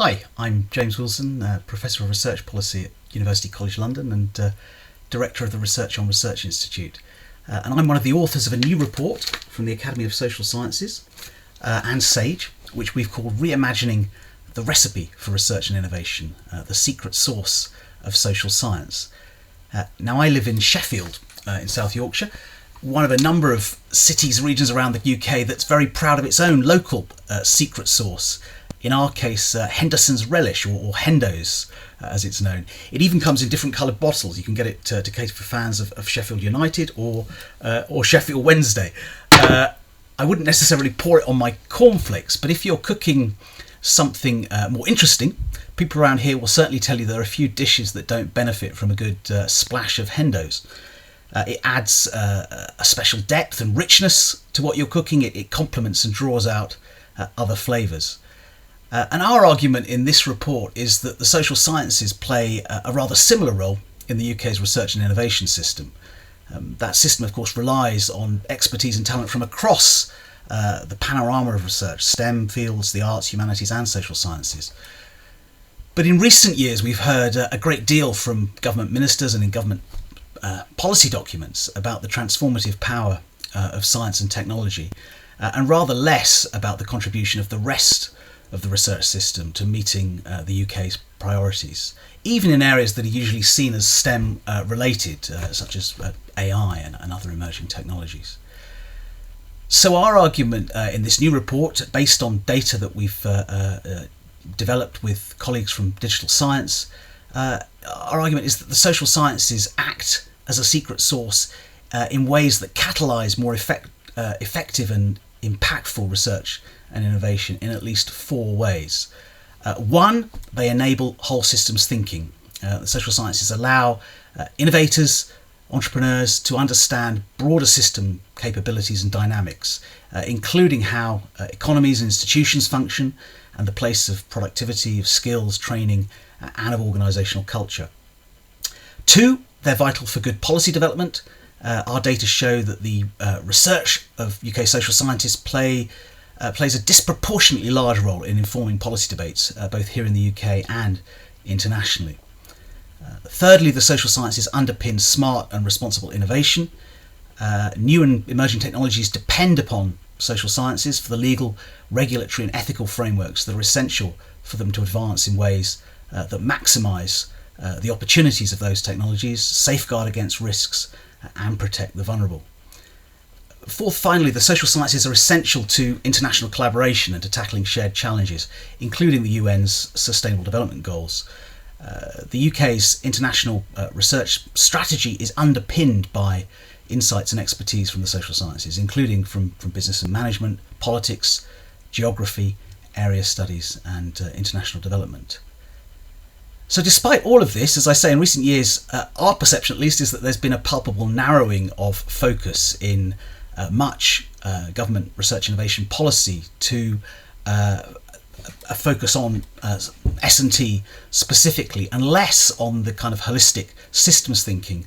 Hi, I'm James Wilsdon, Professor of Research Policy at University College London and Director of the Research on Research Institute. And I'm one of the authors of a new report from the Academy of Social Sciences and SAGE, which we've called Reimagining the Recipe for Research and Innovation, the secret sauce of social science. Now I live in Sheffield in South Yorkshire, one of a number of cities, regions around the UK that's very proud of its own local secret sauce. In our case, Henderson's Relish, or Hendo's, as it's known. It even comes in different coloured bottles. You can get it to cater for fans of Sheffield United or Sheffield Wednesday. I wouldn't necessarily pour it on my cornflakes, but if you're cooking something more interesting, people around here will certainly tell you there are a few dishes that don't benefit from a good splash of Hendo's. It adds a special depth and richness to what you're cooking. It complements and draws out other flavours. And our argument in this report is that the social sciences play a rather similar role in the UK's research and innovation system. That system, of course, relies on expertise and talent from across the panorama of research, STEM fields, the arts, humanities and social sciences. But in recent years, we've heard a great deal from government ministers and in government policy documents about the transformative power of science and technology, and rather less about the contribution of the rest of the research system to meeting the UK's priorities, even in areas that are usually seen as STEM related, such as AI and other emerging technologies. So our argument in this new report, based on data that we've developed with colleagues from digital science, our argument is that the social sciences act as a secret sauce in ways that catalyse more effective and impactful research and innovation in at least four ways. One, they enable whole systems thinking. The social sciences allow innovators, entrepreneurs to understand broader system capabilities and dynamics, including how economies and institutions function and the place of productivity, of skills, training and of organisational culture. Two, they're vital for good policy development. Our data show that the research of UK social scientists plays a disproportionately large role in informing policy debates, both here in the UK and internationally. Thirdly, the social sciences underpin smart and responsible innovation. New and emerging technologies depend upon social sciences for the legal, regulatory and ethical frameworks that are essential for them to advance in ways that maximise the opportunities of those technologies, safeguard against risks and protect the vulnerable. Fourth, finally, the social sciences are essential to international collaboration and to tackling shared challenges, including the UN's Sustainable Development Goals. The UK's international research strategy is underpinned by insights and expertise from the social sciences, including from business and management, politics, geography, area studies and international development. So despite all of this, as I say, in recent years, our perception at least is that there's been a palpable narrowing of focus in much government research innovation policy to a focus on S&T specifically, and less on the kind of holistic systems thinking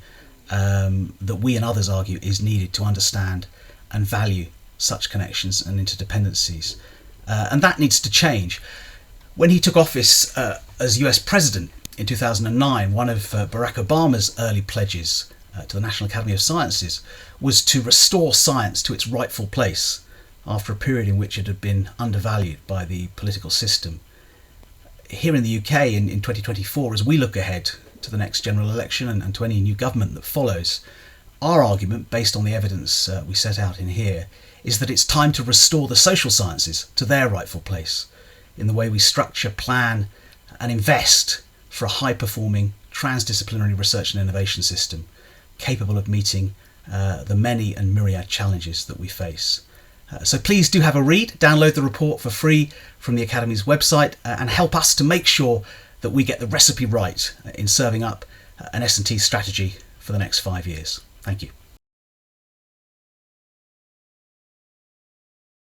that we and others argue is needed to understand and value such connections and interdependencies. And that needs to change. When he took office as US President in 2009, one of Barack Obama's early pledges to the National Academy of Sciences was to restore science to its rightful place after a period in which it had been undervalued by the political system. Here in the UK in 2024, as we look ahead to the next general election and to any new government that follows, our argument, based on the evidence we set out in here, is that it's time to restore the social sciences to their rightful place in the way we structure, plan and invest for a high-performing transdisciplinary research and innovation system capable of meeting the many and myriad challenges that we face. So please do have a read, download the report for free from the Academy's website and help us to make sure that we get the recipe right in serving up an S&T strategy for the next 5 years. Thank you.